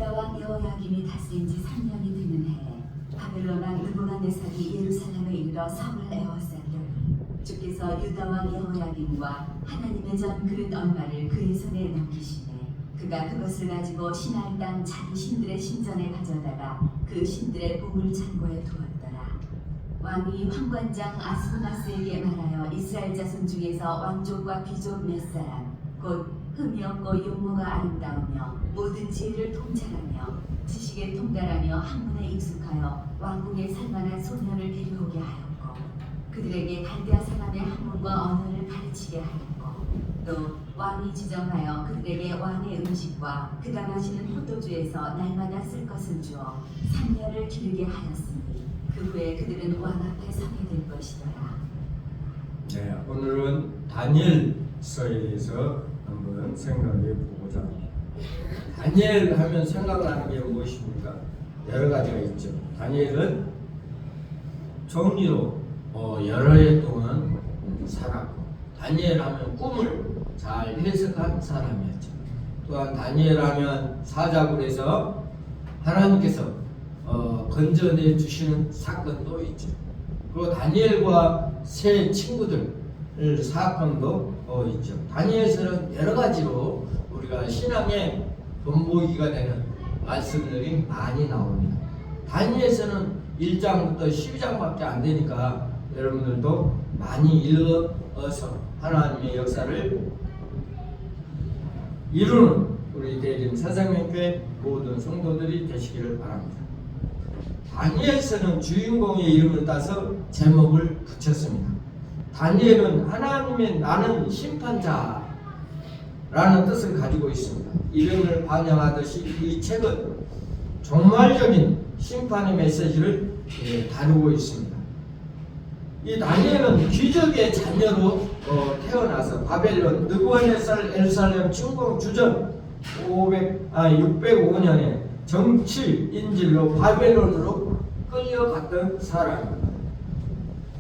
유다 왕 여호야김이 다스린 지 3년이 되는 해에 바벨론 왕 느부갓네살이 예루살렘에 이르러 성을 에워싸기를 주께서 유다 왕 여호야김과 하나님의 전 그릇 언발을 그의 손에 넘기시매 그가 그것을 가지고 시나이 땅 자기 신들의 신전에 가져다가 그 신들의 보물 창고에 두었더라. 왕이 황관장 아스고나스에게 말하여 이스라엘 자손 중에서 왕족과 귀족 몇 사람 곧 흠이 없고 용모가 아름다우며 모든 지혜를 통찰하며 지식에 통달하며 학문에 익숙하여 왕궁에 살만한 소년을 데려오게 하였고 그들에게 갈대아 사람의 학문과 언어를 가르치게 하였고 또 왕이 지정하여 그들에게 왕의 음식과 그가 마시는 포도주에서 날마다 쓸 것을 주어 3년을 기르게 하였으니 그 후에 그들은 왕 앞에 서게 될 것이더라. 네, 오늘은 다니엘서에 대해서 한번 생각해 보고자 합니다. 다니엘 하면 생각나는 게 무엇입니까? 여러 가지가 있죠. 다니엘은 종리로 여러 해 동안 살았고, 다니엘 하면 꿈을 잘 해석한 사람이었죠. 또한 다니엘 하면 사자굴에서 하나님께서 건져내 주시는 사건도 있죠. 그리고 다니엘과 세 친구들 사건도 있죠. 다니엘서는 여러 가지로 우리가 신앙의 본보기가 되는 말씀들이 많이 나옵니다. 다니엘서는 1장부터 12장밖에 안 되니까 여러분들도 많이 읽어서 하나님의 역사를 이루는 우리 대림 사상명교회 모든 성도들이 되시기를 바랍니다. 다니엘서는 주인공의 이름을 따서 제목을 붙였습니다. 다니엘은 하나님의 나는 심판자라는 뜻을 가지고 있습니다. 이름을 반영하듯이 이 책은 종말적인 심판의 메시지를 다루고 있습니다. 이 다니엘은 귀족의 자녀로 태어나서 바벨론 느부갓네살 예루살렘 침공 주전 605년에 정치 인질로 바벨론으로 끌려갔던 사람입니다.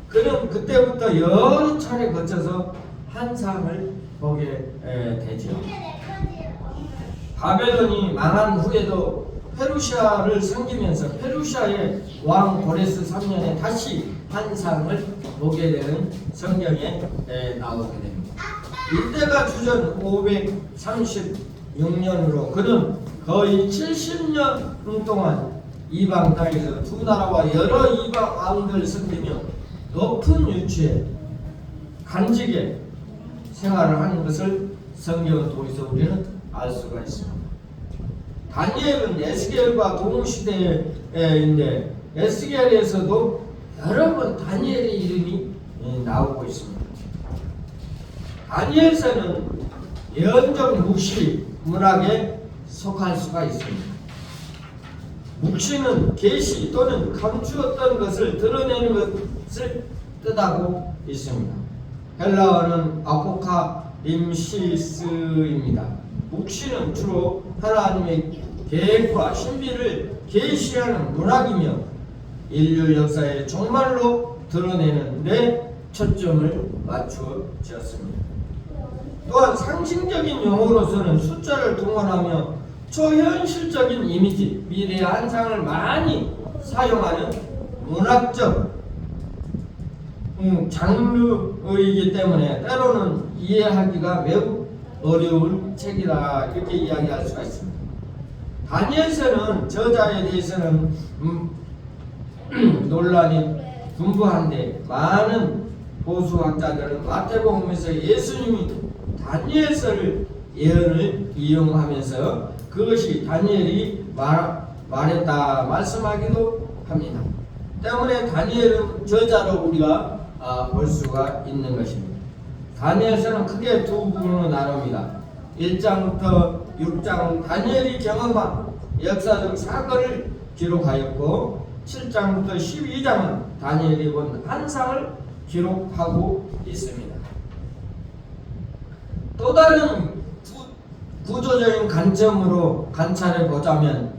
그는 그때부터 여러 차례 거쳐서 환상을 보게 되죠. 바벨론이 망한 후에도 페르시아를 섬기면서 페르시아의 왕 고레스 3년에 다시 환상을 보게 되는 성경에 나오게 됩니다. 이때가 주전 536년으로 그는 거의 70년 동안 이방 땅에서 두 나라와 여러 이방 왕들 섬기며 높은 위치에 간직에 생활을 하는 것을 성경을 통해서 우리는 알 수가 있습니다. 다니엘은 에스겔과 동시대인데 에스겔에서도 여러 번 다니엘의 이름이 나오고 있습니다. 다니엘서는 예언적 묵시 문학에 속할 수가 있습니다. 묵시는 계시 또는 감추었던 것을 드러내는 것을 뜻하고 있습니다. 헬라어는 아포카림시스입니다. 묵시는 주로 하나님의 계획과 신비를 계시하는 문학이며 인류 역사의 종말로 드러내는 데 초점을 맞추었습니다. 또한 상징적인 용어로서는 숫자를 동원하며 초현실적인 이미지, 미래의 환상을 많이 사용하는 문학적 장르이기 때문에 때로는 이해하기가 매우 어려운 책이라 이렇게 이야기할 수가 있습니다. 다니엘서는 저자에 대해서는 논란이 분분한데 많은 보수학자들은 마태복음에서 예수님이 다니엘서를 예언을 이용하면서 그것이 다니엘이 말했다 말씀하기도 합니다. 때문에 다니엘은 저자로 우리가 볼 수가 있는 것입니다. 다니엘서는 크게 두 부분으로 나눕니다. 1장부터 6장 다니엘이 경험한 역사적 사건을 기록하였고 7장부터 12장은 다니엘이 본 환상을 기록하고 있습니다. 또 다른 구조적인 관점으로 관찰해 보자면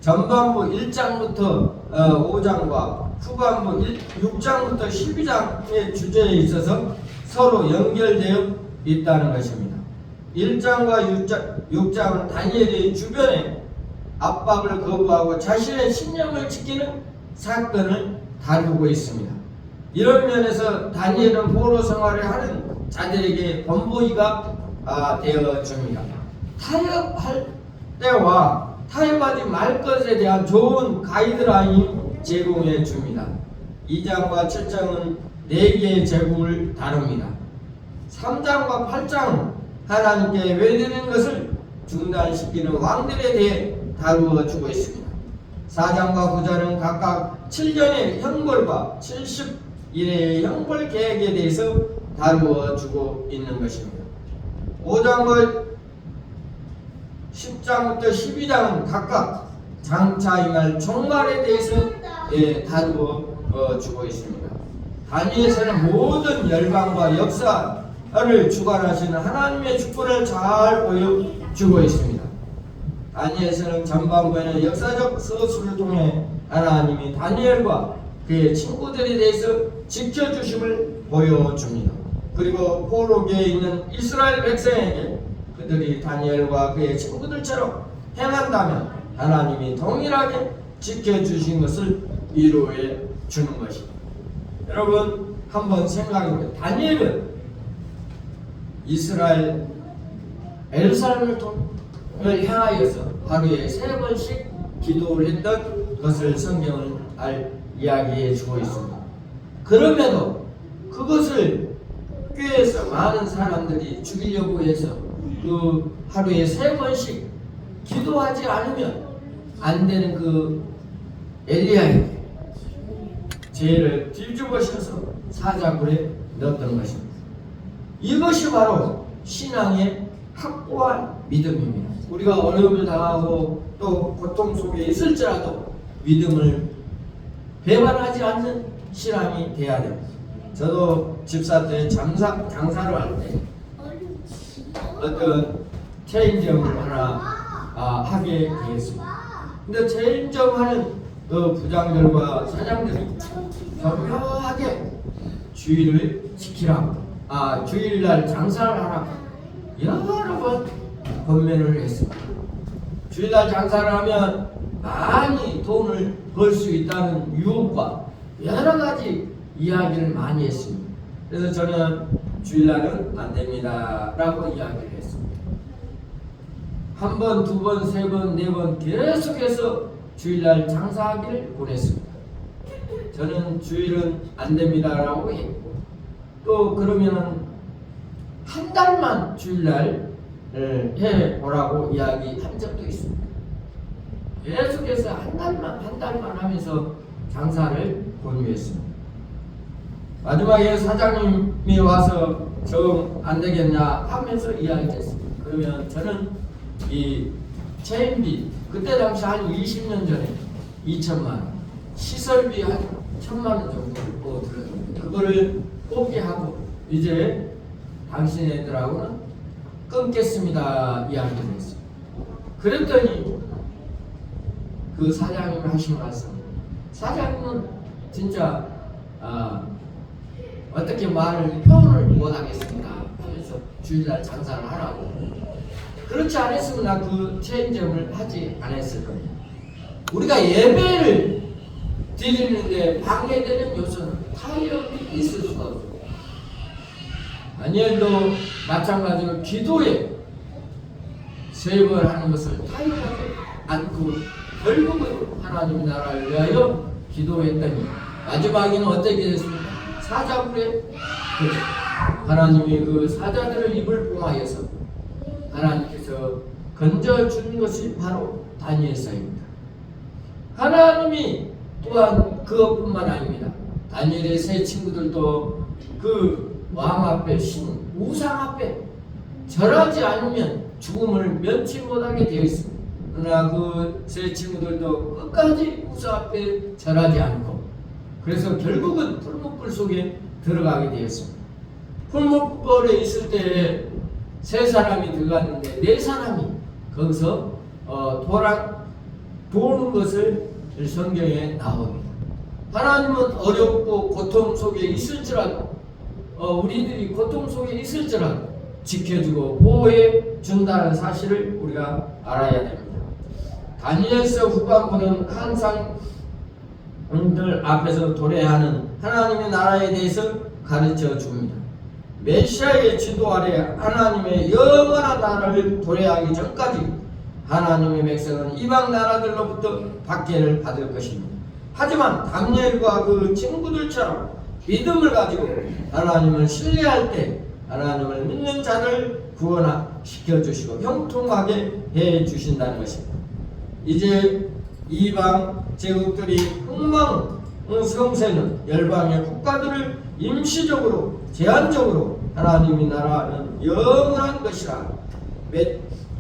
전반부 1장부터 5장과 후반부 6장부터 12장의 주제에 있어서 서로 연결되어 있다는 것입니다. 1장과 6장은 다니엘의 주변에 압박을 거부하고 자신의 신념을 지키는 사건을 다루고 있습니다. 이런 면에서 다니엘은 포로 생활을 하는 자들에게 본보기가 되어줍니다. 타협할 때와 타협하지 말 것에 대한 좋은 가이드라인 제공해 줍니다. 2장과 7장은 4개의 제국을 다룹니다. 3장과 8장은 하나님께 외되는 것을 중단시키는 왕들에 대해 다루어 주고 있습니다. 4장과 9장은 각각 7년의 형벌과 70일의 형벌 계획에 대해서 다루어 주고 있는 것입니다. 5장과 10장부터 12장은 각각 장차 임할 종말에 대해서 다루어 주고 있습니다. 다니엘서는 모든 열방과 역사를 주관하시는 하나님의 주권을 잘 보여주고 있습니다. 다니엘서는 전반부에는 역사적 서술을 통해 하나님이 다니엘과 그의 친구들에 대해서 지켜주심을 보여줍니다. 그리고 포로기에 있는 이스라엘 백성에게 그들이 다니엘과 그의 친구들처럼 행한다면 하나님이 동일하게 지켜주신 것을 위로해 주는 것입니다. 여러분 한번 생각해보세요. 다니엘은 이스라엘 예루살렘을 향하여서 하루에 3번씩 기도를 했던 것을 성경은 이야기해 주고 있습니다. 그럼에도 그것을 교회에서 많은 사람들이 죽이려고 해서 그 하루에 3번씩 기도하지 않으면 안 되는 그 엘리야에게 죄를 뒤집어셔서 사자굴에 넣었던 것입니다. 이것이 바로 신앙의 확고한 믿음입니다. 우리가 어려움을 당하고 또 고통 속에 있을지라도 믿음을 배반하지 않는 신앙이 되어야 됩니다. 저도 집사 때 장사를 할 때 어떤 체인점을 하나 하게 되었습니다. 근데 체인점 하는 그 부장들과 사장들이 교묘하게 주의를 지키라고 주일날 장사를 하라고 여러 번 권면을 했습니다. 주일날 장사를 하면 많이 돈을 벌 수 있다는 유혹과 여러 가지 이야기를 많이 했습니다. 그래서 저는 주일날은 안 됩니다 라고 이야기를 했습니다. 한 번, 두 번, 세 번, 네 번 계속해서 주일날 장사하기를 권했습니다. 저는 주일은 안 됩니다 라고 했고 또 그러면은 한 달만 주일날 해보라고 이야기한 적도 있습니다. 계속해서 한 달만 하면서 장사를 권유했습니다. 마지막에 사장님이 와서 정 안 되겠냐 하면서 이야기했습니다. 그러면 저는 이 체인비 그때 당시 한 20년 전에 2천만 원, 시설비 한 1,000만 원 정도 들었는데 그거를 뽑게 하고 이제 당신네들하고는 끊겠습니다 이야기를 했어요. 그랬더니 그 사장님이 하신 말씀, 사장님은 진짜 어떻게 표현을 못하겠습니다 하면서 주일날 장사를 하라고. 그렇지 않았으면 나 그 체인점을 하지 않았을 겁니다. 우리가 예배를 드리는데 방해되는 요소는 타협이 있을 수가 없어요. 다니엘도 마찬가지로 기도에 3번 하는 것을 타협하지 않고 결국은 하나님 나라를 위하여 기도했더니 마지막에는 어떻게 됐습니까? 사자굴에 하나님이 그 사자들을 입을 봉하여서 하나님께서 건져준 것이 바로 다니엘서입니다. 하나님이 또한 그것뿐만 아닙니다. 다니엘의 세 친구들도 그 왕 앞에 우상 앞에 절하지 않으면 죽음을 면치 못하게 되어 있습니다. 그러나 그 세 친구들도 끝까지 우상 앞에 절하지 않고 그래서 결국은 풀무불 속에 들어가게 되었습니다. 풀무불에 있을 때 3사람이 들어갔는데 4사람이 거기서 도는 것을 성경에 나옵니다. 하나님은 어렵고 고통 속에 있을지라도 우리들이 고통 속에 있을지라도 지켜주고 보호해 준다는 사실을 우리가 알아야 됩니다. 다니엘서 후반부는 항상 들 앞에서 도래하는 하나님의 나라에 대해서 가르쳐 줍니다. 메시아의 지도 아래 하나님의 영원한 나라를 도래하기 전까지 하나님의 백성은 이방 나라들로부터 박해를 받을 것입니다. 하지만 다니엘과 그 친구들처럼 믿음을 가지고 하나님을 신뢰할 때 하나님을 믿는 자를 구원시켜 주시고 형통하게 해 주신다는 것입니다. 이제 이방 제국들이 흥망성쇠는 열방의 국가들을 임시적으로 제한적으로 하나님의 나라는 영원한 것이라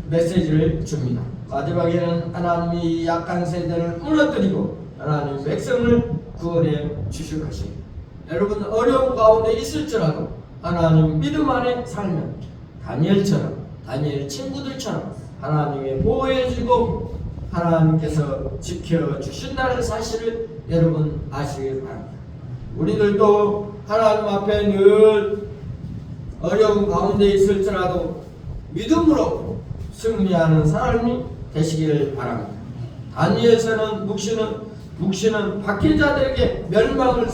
메시지를 줍니다. 마지막에는 하나님이 약한 세대를 무너뜨리고 하나님의 백성을 구원해 주실 것입니다. 여러분 어려운 가운데 있을지라도 하나님 믿음 안에 살면 다니엘처럼 다니엘 친구들처럼 하나님의 보호해주고 하나님께서 지켜주신다는 사실을 여러분 아시길 바랍니다. 우리들도 하나님 앞에 늘 어려운 가운데 있을지라도 믿음으로 승리하는 사람이 되시기를 바랍니다. 다니엘서는 묵시는 박해자들에게 멸망을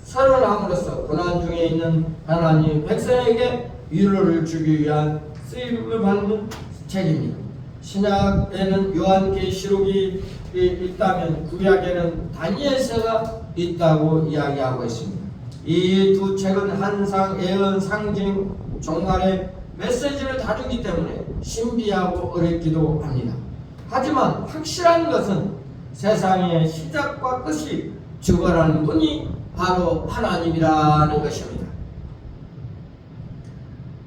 선언함으로써 고난 중에 있는 하나님 백성에게 위로를 주기 위한 쓰임을 받는 책입니다. 신약에는 요한계시록이 있다면 구약에는 다니엘서가 있다고 이야기하고 있습니다. 이 두 책은 한상, 예언, 상징, 종말의 메시지를 다루기 때문에 신비하고 어렵기도 합니다. 하지만 확실한 것은 세상의 시작과 끝이 주관하는 분이 바로 하나님이라는 것입니다.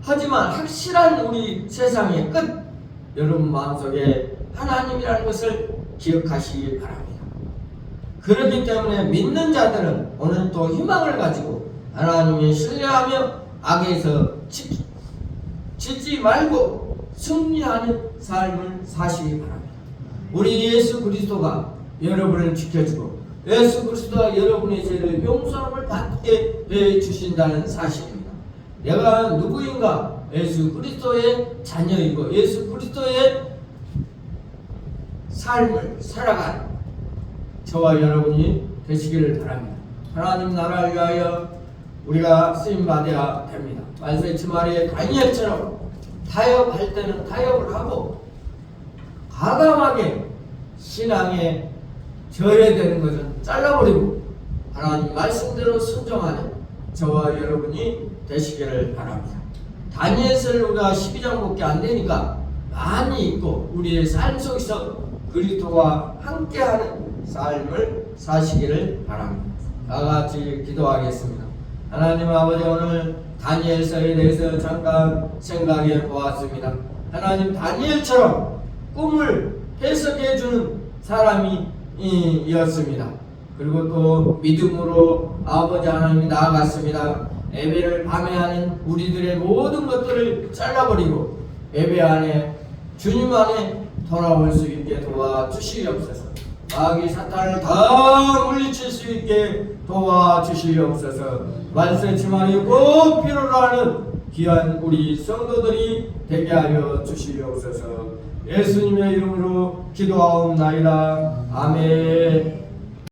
하지만 확실한 우리 세상의 끝, 여러분 마음속에 하나님이라는 것을 기억하시기 바랍니다. 그렇기 때문에 믿는 자들은 오늘도 희망을 가지고 하나님을 신뢰하며 악에서 지지 말고 승리하는 삶을 사시기 바랍니다. 우리 예수 그리스도가 여러분을 지켜주고 예수 그리스도가 여러분의 죄를 용서함을 받게 해 주신다는 사실입니다. 내가 누구인가? 예수 그리스도의 자녀이고 예수 그리스도의 삶을 살아간 저와 여러분이 되시기를 바랍니다. 하나님 나라를 위하여 우리가 쓰임받아야 됩니다. 말세치 말에 다니엘처럼 타협할 때는 타협을 하고 과감하게 신앙에 절해되는 것은 잘라버리고 하나님 말씀대로 순종하는 저와 여러분이 되시기를 바랍니다. 다니엘서를 우리가 12장밖에 안 되니까 많이 읽고 우리의 삶 속에서 그리스도와 함께하는 삶을 사시기를 바랍니다. 다같이 기도하겠습니다. 하나님 아버지, 오늘 다니엘서에 대해서 잠깐 생각해 보았습니다. 하나님, 다니엘처럼 꿈을 해석해 주는 사람이었습니다. 그리고 또 믿음으로 아버지 하나님이 나아갔습니다. 예배를 밤에 하는 우리들의 모든 것들을 잘라버리고 예배 안에 주님 안에 돌아올 수 있게 도와주시옵소서. 마귀 사탄을 다 물리칠 수 있게 도와주시옵소서. 말세치만이 꼭 필요로 하는 귀한 우리 성도들이 되게 하여 주시옵소서. 예수님의 이름으로 기도하옵나이다. 아멘.